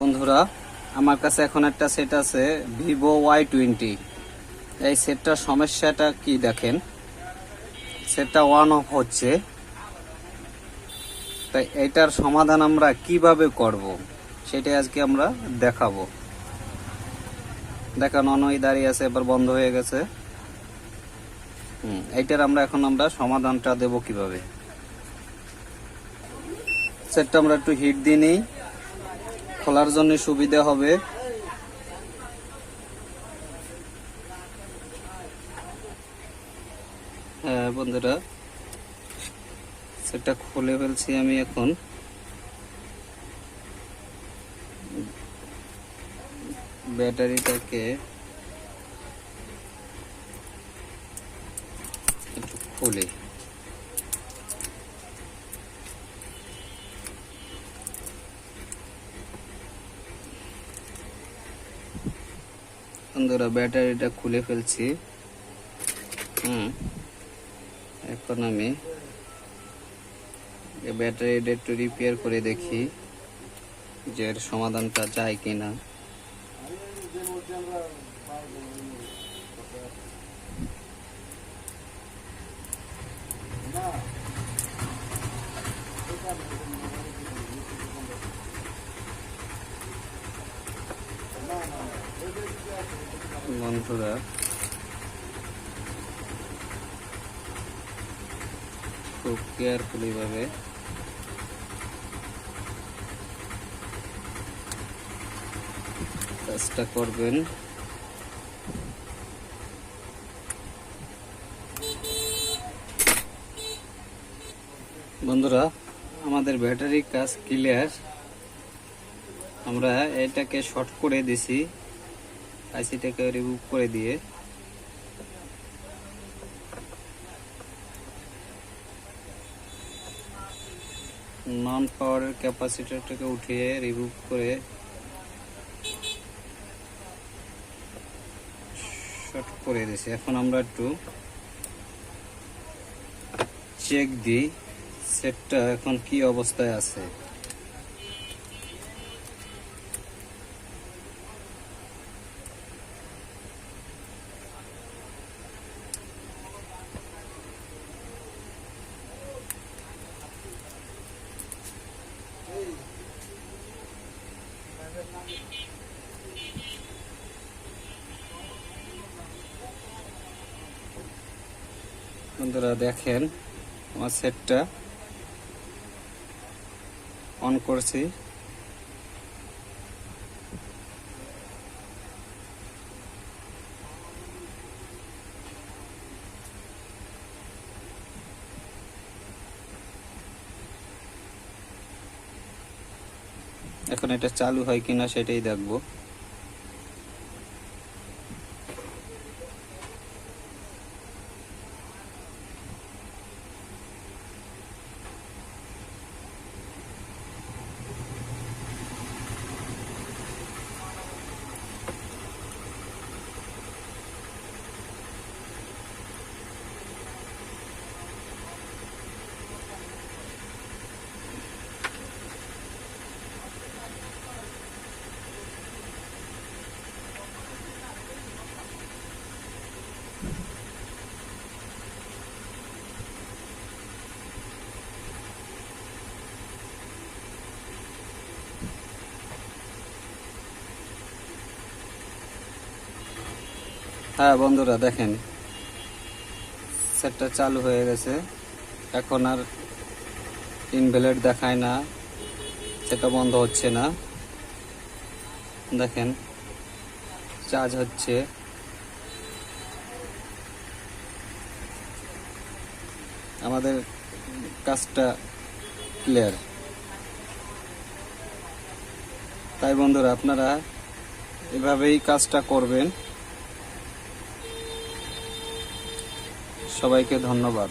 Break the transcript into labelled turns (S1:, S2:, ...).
S1: বন্ধুরা, আমার কাছে এখন একটা সেট আছে ভিভো Y20। এই সেটটার সমস্যাটা কি দেখেন, সেটটা অন অফ হচ্ছে। তাই এটার সমাধান আমরা কিভাবে করব সেটাই আজকে আমরা দেখাবো। দেখেন অন হয়ে দাঁড়িয়ে আছে, এবার বন্ধ হয়ে গেছে। এইটার আমরা সমাধানটা দেব কিভাবে। সেটটা আমরা একটু হিট দিয়ে নিই, খোলার জন্য সুবিধা হবে। হ্যাঁ বন্ধুরা, সেটা খুলে ফেলছি আমি। এখন ব্যাটারিটাকে একটু খুলি। বন্ধুরা, ব্যাটারিটা খুলে ফেলছি। এখন আমি ব্যাটারিটা একটু রিপেয়ার করে দেখি যে এর সমাধানটা যায় কিনা। বন্ধুরা, খুব কেয়ারফুলি ভাবে কাজটা করবেন। বন্ধুরা, আমাদের ব্যাটারি কাজ ক্লিয়ার। আমরা এটাকে শর্ট করে দিছি, আইসিটাকে রিমুভ করে দিয়ে। নন পাওয়ারের ক্যাপাসিটরটাকে উঠিয়ে রিমুভ করে শর্ট করে দিয়েছি। এখন আমরা একটু চেক দিই সেটটা এখন কি অবস্থায় আছে। বন্ধুরা দেখেন, আমার সেটটা অন করছি। এখন এটা চালু হয় কিনা সেটাই দেখবো। হ্যাঁ বন্ধুরা দেখেন, সেটটা চালু হয়ে গেছে। এখন আর ইনভ্যালিড দেখায় না, সেটা বন্ধ হচ্ছে না। দেখেন চার্জ হচ্ছে। আমাদের কাজটা ক্লিয়ার। তাই বন্ধুরা, আপনারা এভাবেই কাজটা করবেন। সবাইকে ধন্যবাদ।